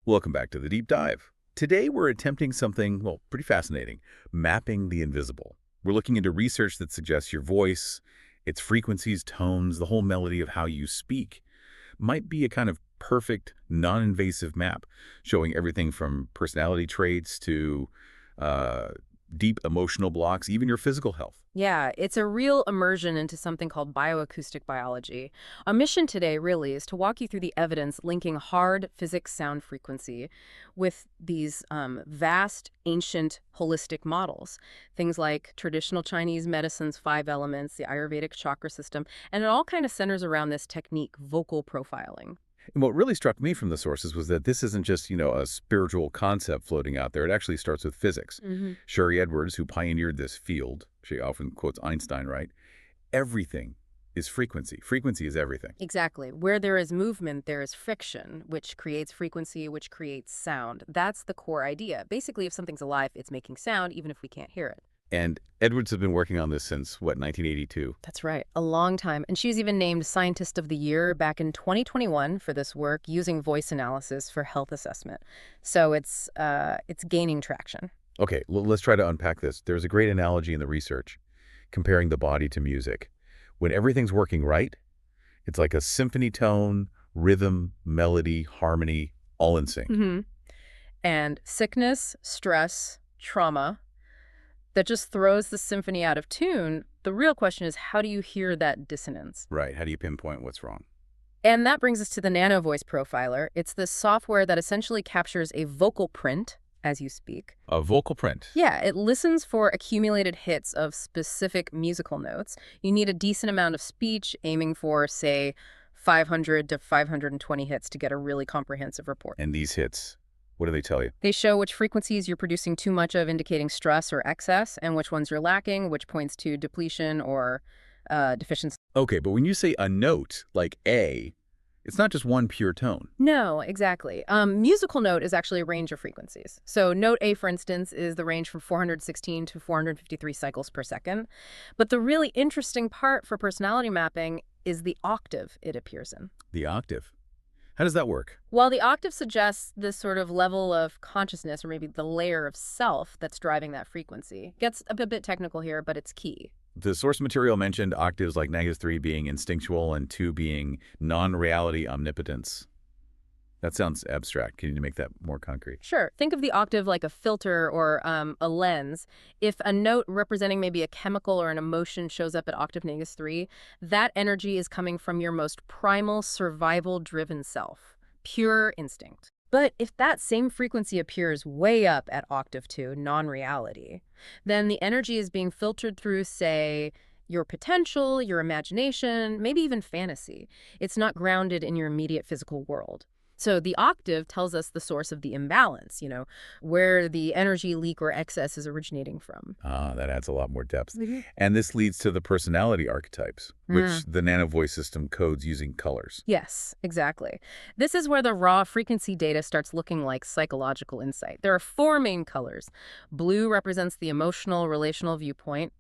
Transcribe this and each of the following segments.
Welcome back to the Deep Dive. Today we're attempting something, well, pretty fascinating, mapping the invisible. We're looking into research that suggests your voice, its frequencies, tones, the whole melody of how you speak might be a kind of perfect, non-invasive map showing everything from personality traits to deep emotional blocks, even your physical health. Yeah, it's a real immersion into something called bioacoustic biology. Our mission today really is to walk you through the evidence linking hard physics sound frequency with these vast, ancient, holistic models. Things like traditional Chinese medicine's 5 elements, the Ayurvedic chakra system, and it all kind of centers around this technique, vocal profiling. And what really struck me from the sources was that this isn't just, a spiritual concept floating out there. It actually starts with physics. Sherry Edwards, who pioneered this field, she often quotes Einstein, right? Everything is frequency. Frequency is everything. Exactly. Where there is movement, there is friction, which creates frequency, which creates sound. That's the core idea. Basically, if something's alive, it's making sound, even if we can't hear it. And Edwards has been working on this since, what, 1982? That's right. A long time. And she was even named Scientist of the Year back in 2021 for this work using voice analysis for health assessment. So it's gaining traction. Okay, let's try to unpack this. There's a great analogy in the research comparing the body to music. When everything's working right, it's like a symphony tone, rhythm, melody, harmony, all in sync. And sickness, stress, trauma, that just throws the symphony out of tune. The real question is, how do you hear that dissonance? Right. How do you pinpoint what's wrong? And that brings us to the NanoVoice Profiler. It's this software that essentially captures a vocal print as you speak. A vocal print. Yeah, it listens for accumulated hits of specific musical notes. You need a decent amount of speech, aiming for, say, 500 to 520 hits to get a really comprehensive report. And these hits, what do they tell you? They show which frequencies you're producing too much of, indicating stress or excess, and which ones you're lacking, which points to depletion or deficiency. Okay, but when you say a note, like A, it's not just one pure tone. No, exactly. Musical note is actually a range of frequencies. So note A, for instance, is the range from 416 to 453 cycles per second. But the really interesting part for personality mapping is the octave it appears in. The octave. How does that work? Well, the octave suggests this sort of level of consciousness, or maybe the layer of self that's driving that frequency. Gets a bit technical here, but it's key. The source material mentioned octaves like -3 being instinctual and 2 being non-reality omnipotence. That sounds abstract. Can you make that more concrete? Sure. Think of the octave like a filter or a lens. If a note representing maybe a chemical or an emotion shows up at octave -3, that energy is coming from your most primal, survival-driven self. Pure instinct. But if that same frequency appears way up at octave 2, non-reality, then the energy is being filtered through, say, your potential, your imagination, maybe even fantasy. It's not grounded in your immediate physical world. So the octave tells us the source of the imbalance, where the energy leak or excess is originating from. Ah, that adds a lot more depth. And this leads to the personality archetypes, which the NanoVoice system codes using colors. Yes, exactly. This is where the raw frequency data starts looking like psychological insight. There are 4 main colors. Blue represents the emotional, relational viewpoint.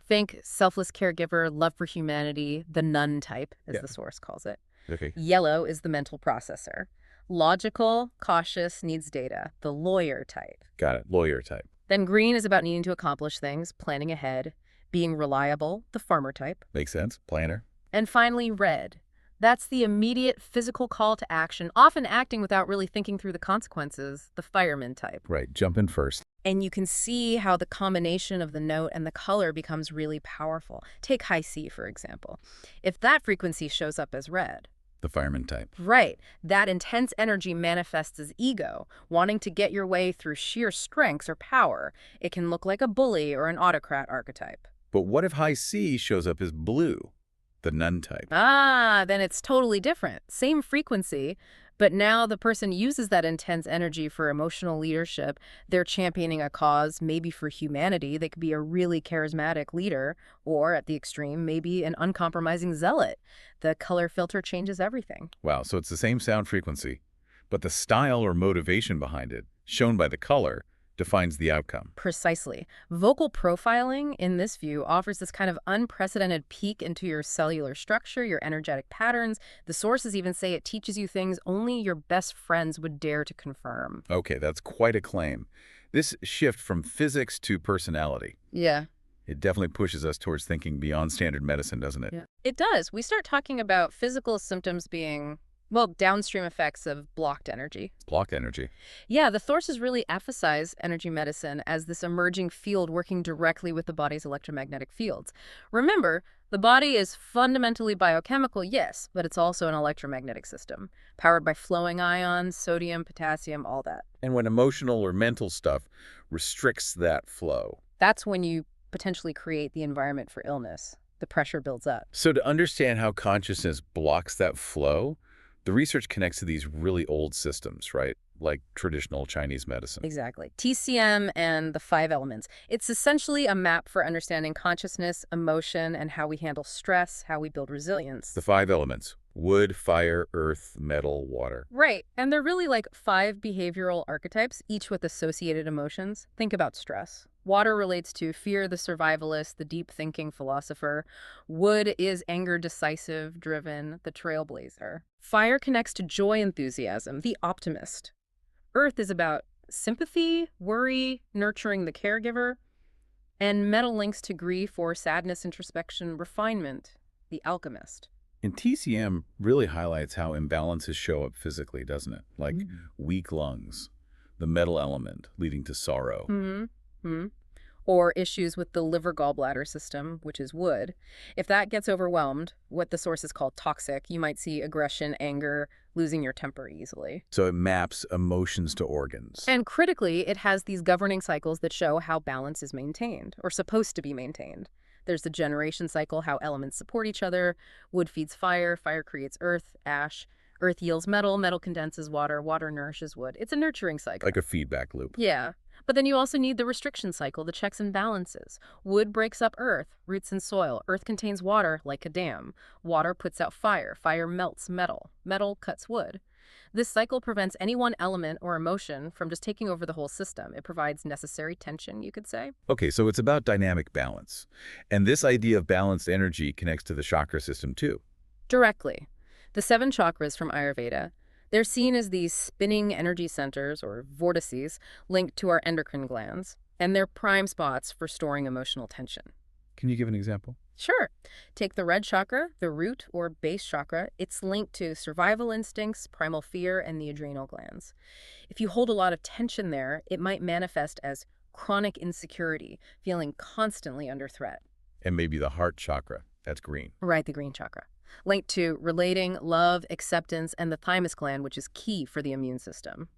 Think selfless caregiver, love for humanity, the nun type, as the source calls it. Okay. Yellow is the mental processor. Logical, cautious, needs data, the lawyer type. Got it. Lawyer type. Then green is about needing to accomplish things, planning ahead, being reliable, the farmer type. Makes sense. Planner. And finally, red. That's the immediate physical call to action, often acting without really thinking through the consequences, the fireman type. Right. Jump in first. And you can see how the combination of the note and the color becomes really powerful. Take high C, for example. If that frequency shows up as red, The fireman type. right, that intense energy manifests as ego, wanting to get your way through sheer strength or power. It can look like a bully or an autocrat archetype. But what if high C shows up as blue? The nun type. Ah, then it's totally different. Same frequency, but now the person uses that intense energy for emotional leadership. They're championing a cause, maybe for humanity. They could be a really charismatic leader, or at the extreme, maybe an uncompromising zealot. The color filter changes everything. Wow, so it's the same sound frequency, but the style or motivation behind it, shown by the color, defines the outcome. Precisely. Vocal profiling, in this view, offers this kind of unprecedented peek into your cellular structure, your energetic patterns. The sources even say it teaches you things only your best friends would dare to confirm. Okay, that's quite a claim. This shift from physics to personality, Yeah. it definitely pushes us towards thinking beyond standard medicine, doesn't it? Yeah. It does. We start talking about physical symptoms being, well, downstream effects of blocked energy. Block energy. Yeah, the sources really emphasize energy medicine as this emerging field working directly with the body's electromagnetic fields. Remember, the body is fundamentally biochemical, yes, but it's also an electromagnetic system, powered by flowing ions, sodium, potassium, all that. And when emotional or mental stuff restricts that flow. That's when you potentially create the environment for illness. The pressure builds up. So to understand how consciousness blocks that flow, the research connects to these really old systems, right? Like traditional Chinese medicine. Exactly. TCM and the 5 elements. It's essentially a map for understanding consciousness, emotion, and how we handle stress, how we build resilience. The 5 elements: wood, fire, earth, metal, water. Right. And they're really like 5 behavioral archetypes, each with associated emotions. Think about stress. Water relates to fear, the survivalist, the deep thinking philosopher. Wood is anger, decisive, driven, the trailblazer. Fire connects to joy, enthusiasm, the optimist. Earth is about sympathy, worry, nurturing the caregiver. And metal links to grief or sadness, introspection, refinement, the alchemist. And TCM really highlights how imbalances show up physically, doesn't it? Like weak lungs, the metal element leading to sorrow. Mm-hmm. Or issues with the liver gallbladder system, which is wood. If that gets overwhelmed, what the sources call toxic, you might see aggression, anger, losing your temper easily. So it maps emotions to organs. And critically, it has these governing cycles that show how balance is maintained, or supposed to be maintained. There's the generation cycle, how elements support each other. Wood feeds fire, fire creates earth, ash. Earth yields metal, metal condenses water, water nourishes wood. It's a nurturing cycle. Like a feedback loop. Yeah. But then you also need the restriction cycle, the checks and balances. Wood breaks up earth, roots in soil. Earth contains water, like a dam. Water puts out fire. Fire melts metal. Metal cuts wood. This cycle prevents any one element or emotion from just taking over the whole system. It provides necessary tension, you could say. Okay, so it's about dynamic balance. And this idea of balanced energy connects to the chakra system too. Directly. The 7 chakras from Ayurveda, they're seen as these spinning energy centers, or vortices, linked to our endocrine glands, and they're prime spots for storing emotional tension. Can you give an example? Sure. Take the red chakra, the root or base chakra. It's linked to survival instincts, primal fear, and the adrenal glands. If you hold a lot of tension there, it might manifest as chronic insecurity, feeling constantly under threat. And maybe the heart chakra. That's green. Right, the green chakra. Linked to relating, love, acceptance, and the thymus gland, which is key for the immune system.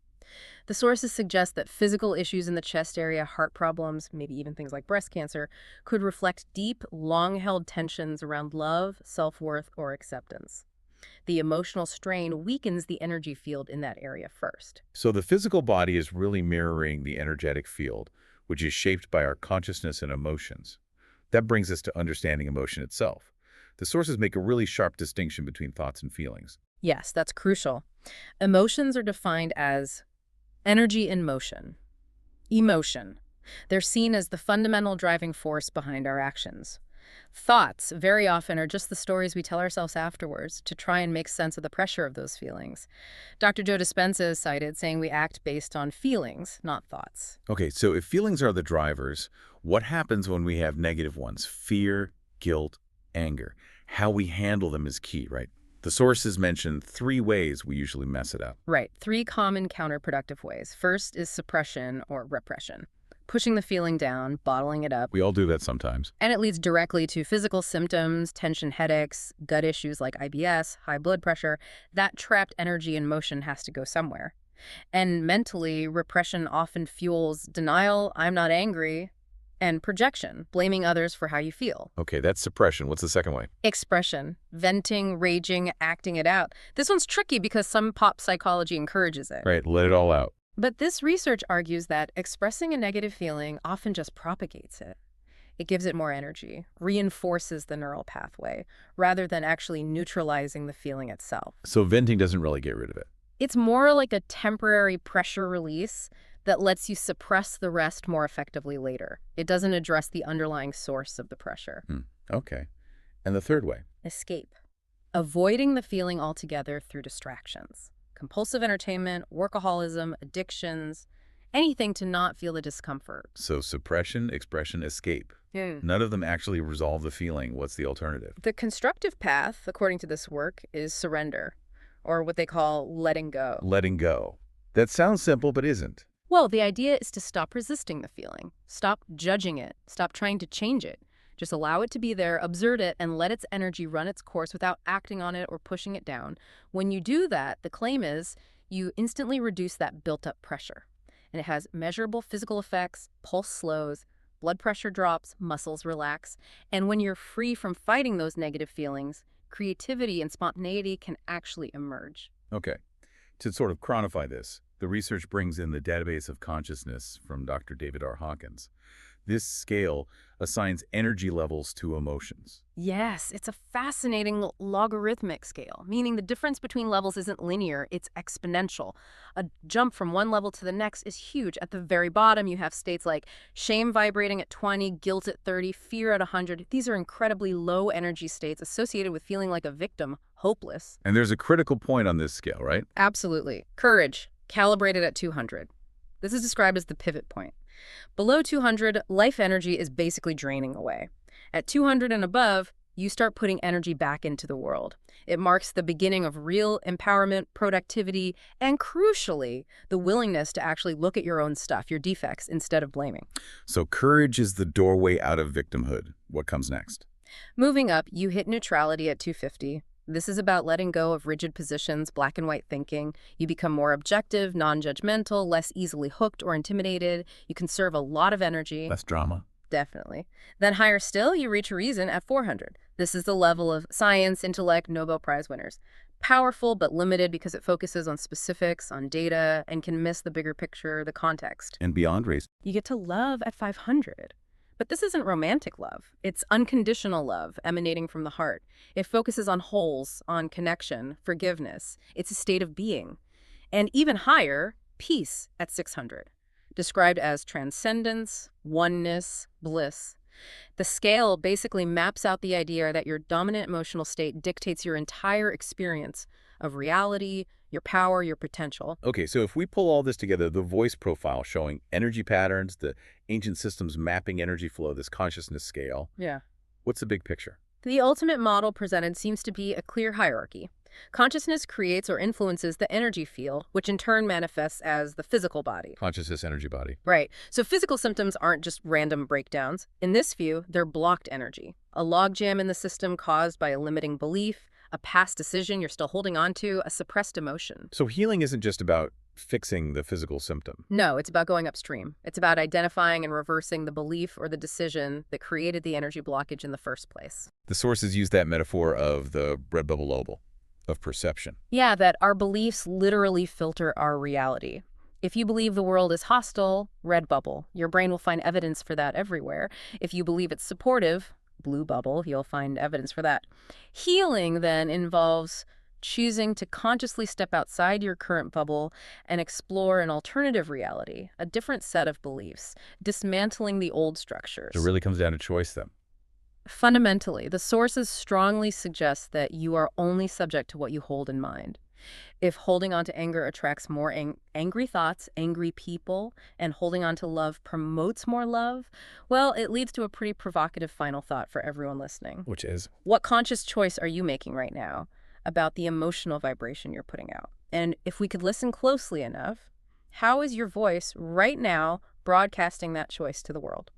The sources suggest that physical issues in the chest area, heart problems, maybe even things like breast cancer, could reflect deep, long-held tensions around love, self-worth, or acceptance. The emotional strain weakens the energy field in that area first. So the physical body is really mirroring the energetic field, which is shaped by our consciousness and emotions. That brings us to understanding emotion itself. The sources make a really sharp distinction between thoughts and feelings. Yes, that's crucial. Emotions are defined as energy in motion. Emotion. They're seen as the fundamental driving force behind our actions. Thoughts very often are just the stories we tell ourselves afterwards to try and make sense of the pressure of those feelings. Dr. Joe Dispenza is cited saying we act based on feelings, not thoughts. Okay, so if feelings are the drivers, what happens when we have negative ones? Fear, guilt, anger. How we handle them is key, right? The sources mention 3 ways we usually mess it up. Right, 3 common counterproductive ways. First is suppression or repression. Pushing the feeling down, bottling it up. We all do that sometimes. And it leads directly to physical symptoms, tension headaches, gut issues like IBS, high blood pressure. That trapped energy and motion has to go somewhere. And mentally, repression often fuels denial, I'm not angry, and projection, blaming others for how you feel. Okay, that's suppression. What's the second way? Expression, venting, raging, acting it out. This one's tricky because some pop psychology encourages it. Right, let it all out. But this research argues that expressing a negative feeling often just propagates it. It gives it more energy, reinforces the neural pathway, rather than actually neutralizing the feeling itself. So venting doesn't really get rid of it. It's more like a temporary pressure release, that lets you suppress the rest more effectively later. It doesn't address the underlying source of the pressure. Okay. And the third way? Escape. Avoiding the feeling altogether through distractions. Compulsive entertainment, workaholism, addictions, anything to not feel the discomfort. So suppression, expression, escape. Hmm. None of them actually resolve the feeling. What's the alternative? The constructive path, according to this work, is surrender, or what they call letting go. Letting go. That sounds simple, but isn't. Well, the idea is to stop resisting the feeling, stop judging it, stop trying to change it. Just allow it to be there, observe it, and let its energy run its course without acting on it or pushing it down. When you do that, the claim is you instantly reduce that built-up pressure. And it has measurable physical effects, pulse slows, blood pressure drops, muscles relax. And when you're free from fighting those negative feelings, creativity and spontaneity can actually emerge. Okay. To sort of chronify this, the research brings in the database of consciousness from Dr. David R. Hawkins. This scale assigns energy levels to emotions. Yes, it's a fascinating logarithmic scale, meaning the difference between levels isn't linear, it's exponential. A jump from one level to the next is huge. At the very bottom, you have states like shame vibrating at 20, guilt at 30, fear at 100. These are incredibly low energy states associated with feeling like a victim, hopeless. And there's a critical point on this scale, right? Absolutely. Courage, calibrated at 200. This is described as the pivot point. Below 200, life energy is basically draining away. At 200 and above, you start putting energy back into the world. It marks the beginning of real empowerment, productivity, and crucially, the willingness to actually look at your own stuff, your defects, instead of blaming. So courage is the doorway out of victimhood. What comes next? Moving up, you hit neutrality at 250. This is about letting go of rigid positions, black and white thinking. You become more objective, non-judgmental, less easily hooked or intimidated. You conserve a lot of energy. Less drama. Definitely. Then higher still, you reach reason at 400. This is the level of science, intellect, Nobel Prize winners. Powerful but limited because it focuses on specifics, on data, and can miss the bigger picture, the context. And beyond race. You get to love at 500. But this isn't romantic love. It's unconditional love emanating from the heart. It focuses on wholes, on connection, forgiveness. It's a state of being. And even higher, peace at 600, described as transcendence, oneness, bliss. The scale basically maps out the idea that your dominant emotional state dictates your entire experience of reality, your power, your potential. Okay, so if we pull all this together, the voice profile showing energy patterns, the ancient systems mapping energy flow, this consciousness scale, Yeah. what's the big picture? The ultimate model presented seems to be a clear hierarchy. Consciousness creates or influences the energy field, which in turn manifests as the physical body. Consciousness, energy, body. Right. So physical symptoms aren't just random breakdowns. In this view, they're blocked energy. A logjam in the system caused by a limiting belief, a past decision you're still holding on to, a suppressed emotion. So healing isn't just about fixing the physical symptom. No, it's about going upstream. It's about identifying and reversing the belief or the decision that created the energy blockage in the first place. The sources use that metaphor of the red bubble oval, of perception. Yeah, that our beliefs literally filter our reality. If you believe the world is hostile, red bubble, your brain will find evidence for that everywhere. If you believe it's supportive, blue bubble, you'll find evidence for that. Healing then involves choosing to consciously step outside your current bubble and explore an alternative reality, a different set of beliefs, dismantling the old structures. It really comes down to choice then. Fundamentally, the sources strongly suggest that you are only subject to what you hold in mind. If holding on to anger attracts more angry thoughts, angry people, and holding on to love promotes more love, well, it leads to a pretty provocative final thought for everyone listening. Which is? What conscious choice are you making right now about the emotional vibration you're putting out? And if we could listen closely enough, how is your voice right now broadcasting that choice to the world?